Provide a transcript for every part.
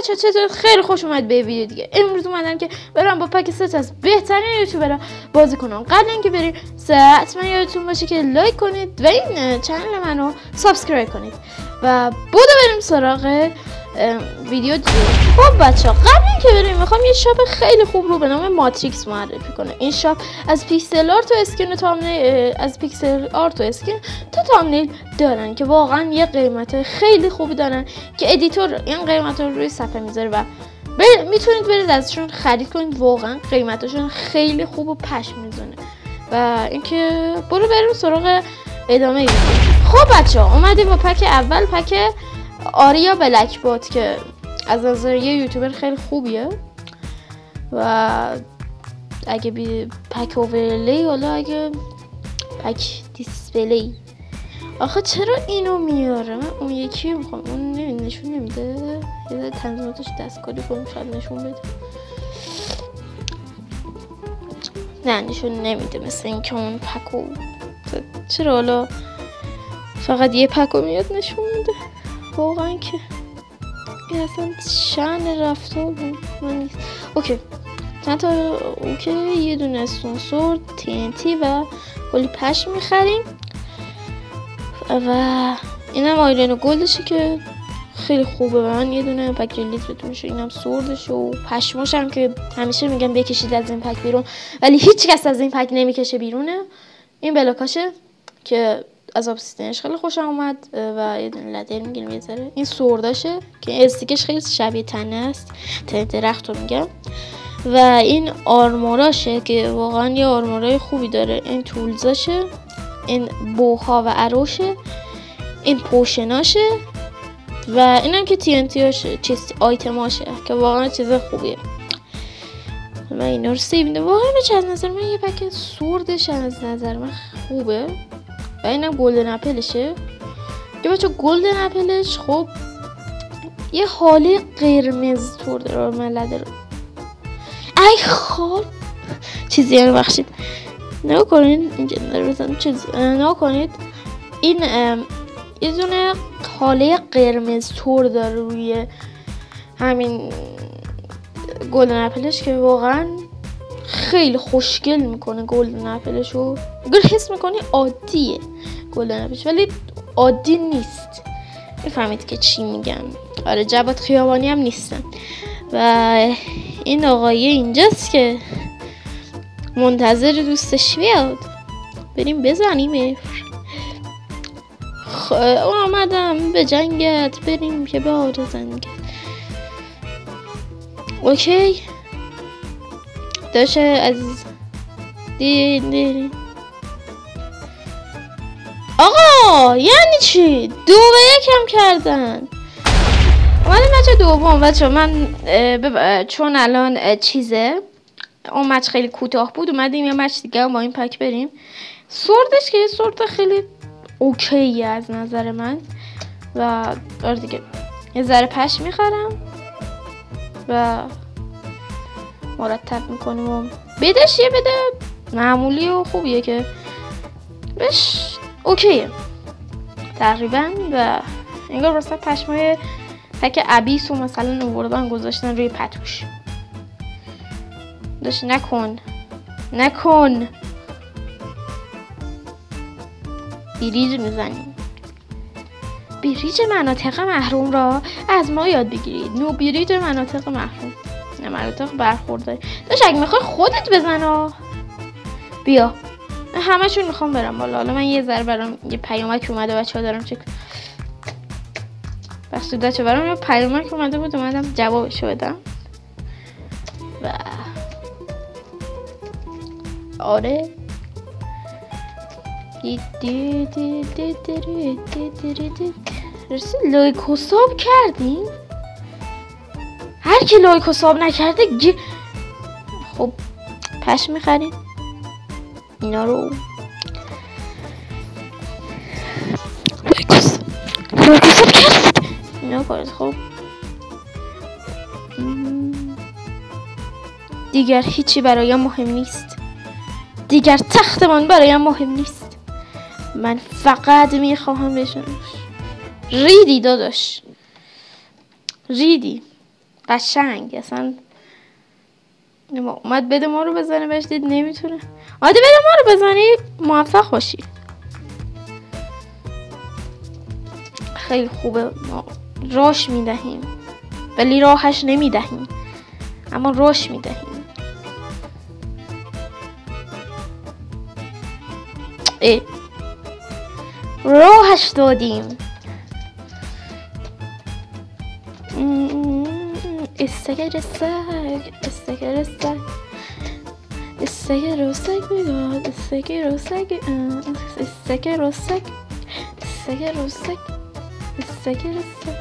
بچه‌ها چطور؟ خیلی خوش اومد به ویدیو دیگه. امروز اومدم که برام با پک ست از بهترین یوتیوبرها بازی کنم. قبل اینکه بریم حتما یادتون باشه که لایک کنید و این چنل منو سابسکرایب کنید و بودو بریم سراغ ویدیو دیگه. خب بچه‌ها قبل اینکه بریم میخوام یه شاپ خیلی خوب رو به نام ماتریکس معرفی کنم. این شاپ از پیکسل آرت و اسکین تا تامنیل دارن که واقعا یه قیمت خیلی خوبی دارن که ادیتور این قیمت رو روی صفحه میذاره و میتونید برید ازشون خرید کنید. واقعا قیمتشون خیلی خوب و پشم میزنه. و اینکه برو بریم سراغ ادامه ویدیو. خب بچه‌ها اومدیم با پک اول، پک آریا بلک بات که از نظر یه یوتیوبر خیلی خوبیه و اگه پک اوورلی حالا اگه پک دیسپلی آخه چرا اینو میاره؟ من اون یکی میخوام، اون نشون نمیده. یه تنظیماتش دستکاری کنم شاید نشون بده. نه نشون نمیده، مثل اینکه اون پکو چرا حالا فقط یه پکو میاد نشون میده. واقعا که این اصلا شأن رفتار من نیست. اوکی چند تا اوکی، یه دونه اسپانسور TNT و کلی پشم میخریم و اینم آیرن و گلدشه که خیلی خوبه. من یه دونه پک ریلیز بهتون شد. اینم سوردشه و پشماش هم که همیشه میگم بکشید از این پک بیرون ولی هیچ کس از این پک نمیکشه بیرونه. این بلاکاشه که از آبسیدنش خیلی خوشم اومد و یه دونه لدر میگیریم. یه ذره این سورداشه که استیکش خیلی شبیه تنه است، تنه درخت رو میگم. و این آرموراشه که واقعا یه آرمورای خوبی داره. این تولزاشه، این بوها و اروشه، این پوشناشه و اینم که TNT هاشه، چیز آیتماشه که واقعا چیز خوبیه. من اینا رو سیو میدم. واقعا از نظر من یه پک سوردش از نظر من خوبه و اینم گلدن اپلشه که بچه گلدن اپلش خب یه حاله قرمز طور داره. من لده رو ای خواب چیزی یعنی بخشید نگاه کنید اینجا بزن چیز نگاه کنید. این یه دونه حاله قرمز طور داره روی همین گلدن اپلش که واقعا خیلی خوشگل میکنه گلدن اپلش رو. حس میکنی عادیه گلدن اپلش ولی عادی نیست. میفهمید که چی میگم؟ آره جواد خیابانی هم نیستن. و این آقایه اینجاست که منتظر دوستش بیاد بریم بزنیم. آمدم به جنگت بریم که به آره زنگت. اوکی داشه عزیز دی. آقا یعنی چی؟ 2-1 کردن. اومدیم بچه دوم. بچه من چون الان چیزه اون مچ خیلی کوتاه بود اومدیم یه مچ دیگه با این پک بریم. سوردش که یه سورد خیلی اوکیه از نظر من و آره دیگه یه ذره پشم میخرم و مرتب میکنیم و بدش یه بده معمولی و خوبیه که بهش اوکیه تقریبا. و انگار واسه پشمای پک ابیس و مثلا آوردن گذاشتن روی پتوش. داشت نکن بریج میزنیم. بریج مناطق محروم را از ما یاد بگیرید. نو بریج مناطق محروم، نه مناطق برخورداری. داشت اگه میخوای خودت بزن بیا. همشون میخوام برم بالا. حالا من یه ذره برام یه پیامک اومده بچه‌ها دارم چک بخشیده برام یه پیامک اومده بود اومدم جوابشو بدم و آره رسید لایک و ساب کردیم. هر کی لایک و ساب نکرده خب پشم میخریم اینا رو. لایک و ساب کردید اینا کنید. خب دیگر هیچی برایم مهم نیست. دیگر تختمان برایم مهم نیست. من فقط میخواهم بشنش. ریدی داداش ریدی. قشنگ اصلا اومد بده ما رو بزنه، بهش دید نمیتونه، اومده بده ما رو بزنه، موفق باشی. خیلی خوبه، ما راش میدهیم ولی راهش نمیدهیم، اما راش میدهیم. راهش دادیم. استگر سگ، استگر سگ، استگر سگ میگاد، استگر سگ، استگر سگ، استگر سگ، استگر سگ،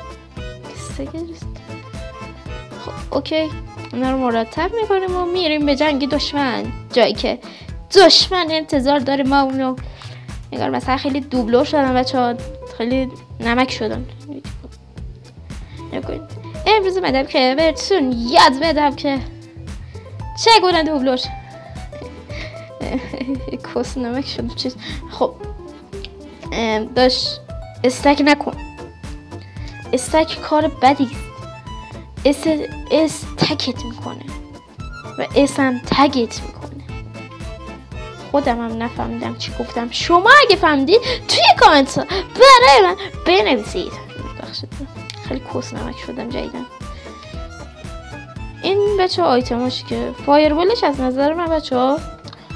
استگر سگ. خب اوکی، اونا رو مرتب میکنیم و میریم به جنگ دشمن، جایی که دشمن انتظار داره ما اونو. نگار مثلا خیلی دوبلور شدن بچه‌ها، خیلی نمک شدن. نکنین امروز اومدم که بهتون یاد بدم که چگونه دوبلور کس نمک شدم چیز. خب داشت استک نکن، استک کار بدی است. استکت میکنه و اسم تگت میکنه. خودم هم نفهمیدم چی گفتم. شما اگه فهمیدید توی کامنت ها برای من بنویسید. بخشید خیلی کس نمک شدم جدیدن. این بچه آیتماش که فایربالش از نظر من بچه ها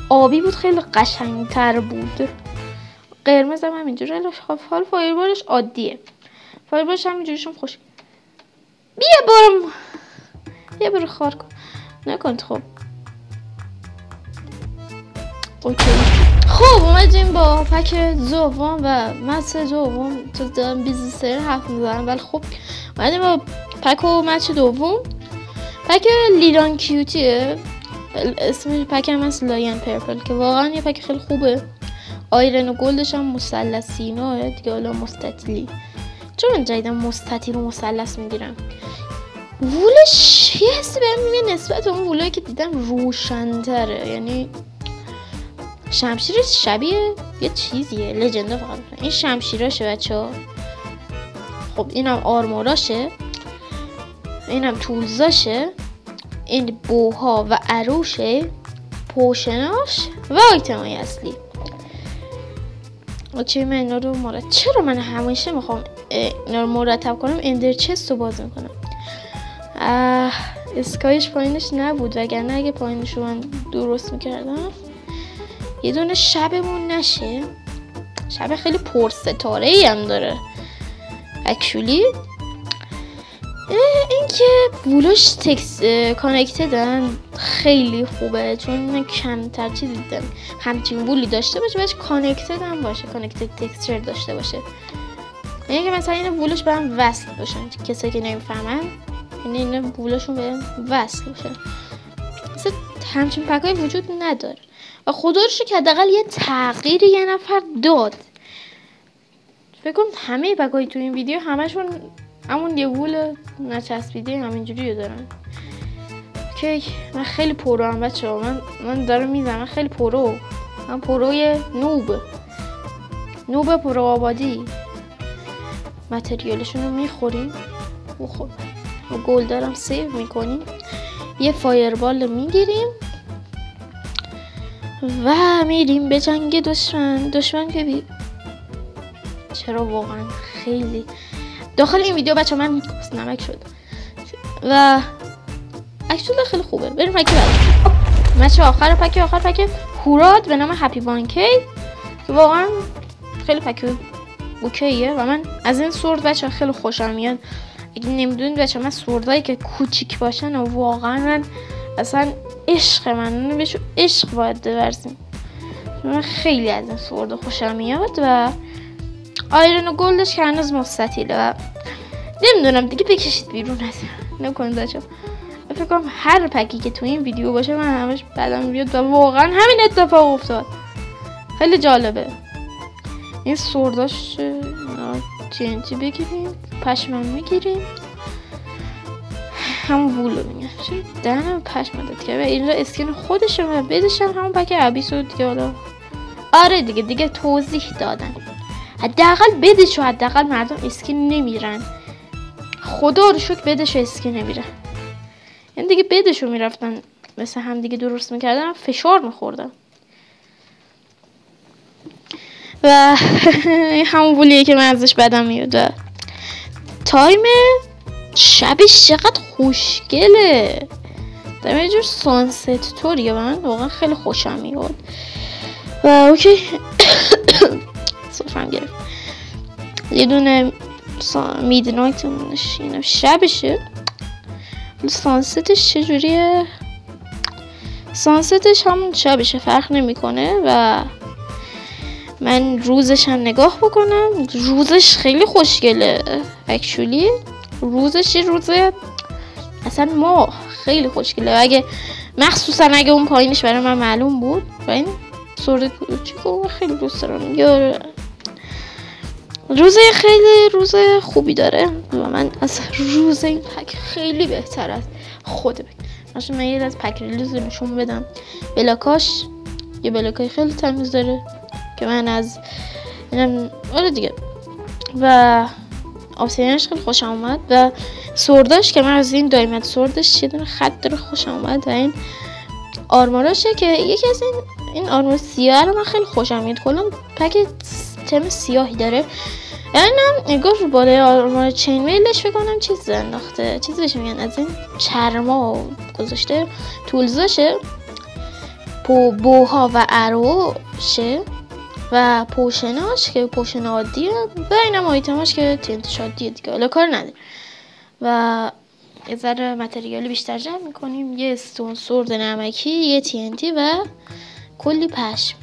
آبی بود، خیلی قشنگ تر بود. قرمز هم همینجوری، حال فایربالش عادیه. فایربالش همینجوریشون خوش. بیا برو خار کن نکن. خب اوکی. خب اومدیم با پک دوم و مچ دوم. تو دارم بیزنس حرف میزنم ولی خب اومدیم با پک و مچ دوم. پک لیلان کیوتیه، اسم پک هم هست لاین پرپل که واقعا یه پک خیلی خوبه. آیرن و گلدش هم مثلثی نه دیگه، حالا مستطیلی، چون من جدیدم مستطیل و مثلث میگیرم. وولش یه حسی بهم میگه نسبت اون وولایی که دیدم روشن‌تره، یعنی شمشیرش شبیه یه چیزیه لژندا فقط. این شمشیراشه بچه‌ها. خب اینم آرموراشه، اینم تولزاشه، این بوها و عروشه، پوشناش و آیتمای اصلی. اوکی من اینا رو مرتب، چرا من همیشه میخوام اینا رو مرتب کنم اندر چست رو باز میکنم. اسکایش پایینش نبود، وگرنه اگه پایینش رو من درست میکردم یه دونه شبمون نشه. شب خیلی پرستاره ای هم داره اکچولی. این که بولاش تکس کانکتدن خیلی خوبه، چون من کمتر چیزی دیدم همچین بولی داشته باشه بهش کانکتد هم باشه، کانکتد تکسچر داشته باشه. یعنی که مثلا این بولش به هم وصل باشن، کسایی که نمیفهمن یعنی این بولاشون به هم وصل باشن. مثلا همچین پکای وجود نداره و خدا رو شکر حداقل یه تغییری یه نفر داد. فکر کنم همه پکای تو این ویدیو همشون همون یه وول نچسبیده همینجوری رو دارن. که من خیلی پرو هم بچه ها، من دارم میزنم خیلی پرو، من پروی نوب پرو آبادی. متریالشون رو میخوریم و خب و گل دارم سیو میکنیم. یه فایربال میگیریم و میریم به جنگ دشمن که چرا واقعا خیلی داخل این ویدیو بچه من نمک شد و اکچولی خیلی خوبه. بریم پک بعد. مچ آخر پک هوراد به نام هپی بانکی که واقعا خیلی پک اوکیه و من از این سورد بچه خیلی خوشم میاد. اگه نمیدونید بچه من سوردایی که کوچیک باشن و واقعا من اصلا عشق من بهشون عشق باید بورزیم. من خیلی از این سورد خوشم میاد و آیرن و گلدش که هنوز مستطیله و نمیدونم دیگه بکشید بیرون نکنید بچه. فکر کنم هر پکی که تو این ویدیو باشه من همش بعدم بیاد و واقعا همین اتفاق افتاد. خیلی جالبه. این سورداش TNT بگیریم، پشمم میگیریم، همون وولو میگم چون دهنم پشم داد که اینجا اسکن خودشه و بدشم همون پک عبیسو دیگه. حالا آره دیگه توضیح دادن، حداقل بدشو، حداقل مردم اسکن نمیرن. خدا رو شکر بدشو اسکن نمیرن. یعنی دیگه بدشون میرفتن مثل هم دیگه درست میکردن، فشار میخوردن و همون بولیه که من ازش بدم میاد. تایم شبش چقدر خوشگله، در یه جور سانست طوریه، من واقعا خیلی خوشم میاد. و اوکی صفرم گرفت. یه دونه میدنایت اینم شبشه. سانستش چجوریه؟ سانستش همون شبشه، فرق نمیکنه. و من روزش هم نگاه بکنم، روزش خیلی خوشگله اکچولی. روزش یه روزه اصلا ماه خیلی خوشگله. و اگه مخصوصا اگه اون پایینش برای من معلوم بود و این سورد کوچیکو خیلی دوست دارم، یا روزه خیلی روز خوبی داره و من از روز این پک خیلی بهتر از خود بک. من یه از پک ریلیز نشون بدم. بلاکاش یه بلاکای خیلی تمیز داره که من از اینم آره دیگه. و آبسیدنش خیلی خوشم اومد و سورداش که من از این دایمت سوردش یه دونه خط داره خوشم اومد و این آرماراشه که یکی از این آرمار سیاه رو من خیلی خوشم میاد. کلا پک تم سیاهی داره. یعنی نگاه رو بالای آرمار چین میلش فکر کنم چیز انداخته، چیز بهش میگن از این چرما گذاشته، تولزاشه، بوها و اروشه و پوشناش که پوشن عادیه و اینم آیتماش که تینتش عادیه دیگه، حالا کار نداره. و یه ذره متریالی بیشتر جمع میکنیم، یه استون سورد نمکی، یه TNT و کلی پشم.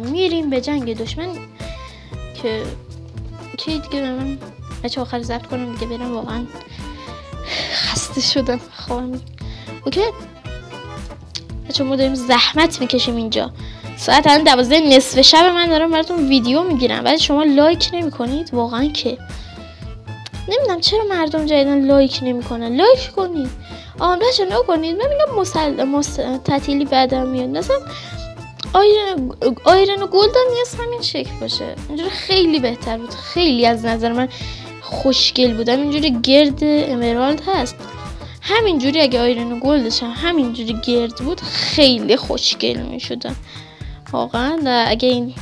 میریم به جنگ دشمن که دیگه به من بچه آخر ضبط کنم دیگه برم، واقعا خسته شدم خواهم. اوکی بچه ما داریم زحمت میکشیم اینجا. ساعت الان 12 نصف شب، من دارم براتون ویدیو میگیرم ولی شما لایک نمی کنید. واقعا که نمیدونم چرا مردم جدیدن لایک نمیکنن. لایک کنید، بچه نکنید. من میگم تعطیلی بعدم میاد، مثلا آیرن و گلدن نیست همین شکل باشه، اینجوری خیلی بهتر بود. خیلی از نظر من خوشگل بودم. اینجوری گرد امرالد هست، همینجوری اگه آیرن و گلدش هم همینجوری گرد بود خیلی خوشگل میشدن واقعا. اگه این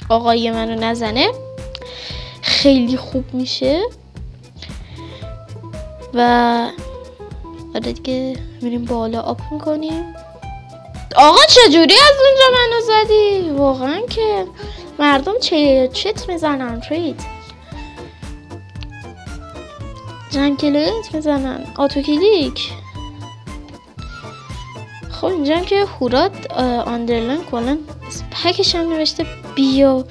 آقای منو نزنه خیلی خوب میشه. و آره دیگه میریم بالا آپ میکنیم. آقا چجوری از اونجا منو زدی؟ واقعا که مردم چت میزنن، ترید جمع کلیت میزنن، آتو کلیک. خب اینجا هم که هورات آندرلاین کلن پکش هم نوشته بیا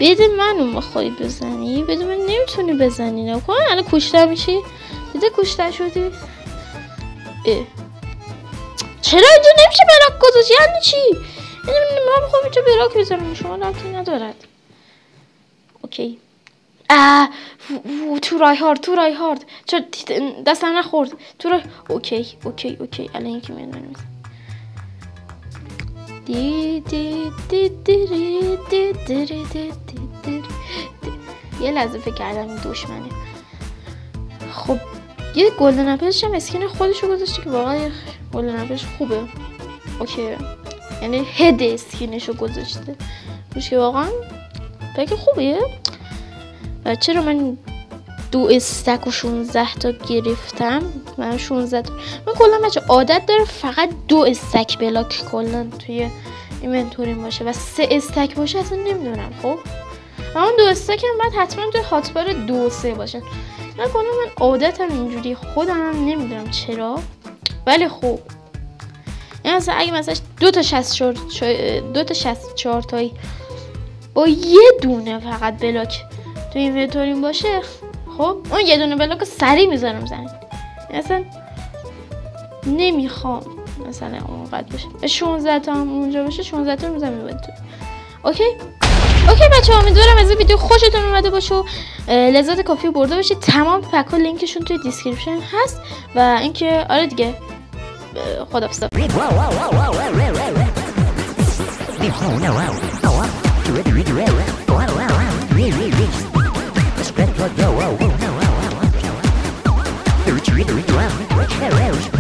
بده منو میخوای بزنی، بده من نمیتونی بزنی. نکن الان کشته میشی، دیده کشته شدی. چرا اینجا نمیشه بلاک گذاشت؟ یعنی چی؟ من میخوام اینجا بلاک بزنم، شما ربطی ندارد. اوکی تو رای هارد چرا دستم نخورد تو رای. اوکی الان یکی میاد منو یه لحظه فکر کردم این دشمنه. خب یه گلدن اپلش هم اسکین خودشو گذاشته که واقعا گلدن اپلش خوبه. اوکی یعنی هد اسکینشو گذاشته میشه که واقعا پک خوبیه. و چرا من 2 استک و 16 تا گرفتم؟ من 16 تا من کلا بچه عادت داره فقط 2 استک بلاک کلا توی اینونتوریم باشه و 3 استک باشه اصلا نمیدونم. خب اما 2 استک هم باید حتما توی هاتبار 2 و 3 باشه. من کلا من عادتم اینجوری، خودم هم نمیدونم چرا ولی خوب. یعنی مثلا اگه مثلا 2 تا 64 تایی با یه دونه فقط بلاک تو اینونتوریم باشه، خب اون یه دونه بلاک سریع میذارم زمین. مثلا نمیخوام مثلا اونقدر باشه. 16 تا هم اونجا باشه، 16 تا رو میذارم اینونتور. اوکی بچه‌ها، امیدوارم از این ویدیو خوشتون اومده باشه و لذت کافی برده باشید. تمام پک‌ها لینکشون توی دیسکریپشن هست و اینکه آره دیگه خداحافظ. Yo,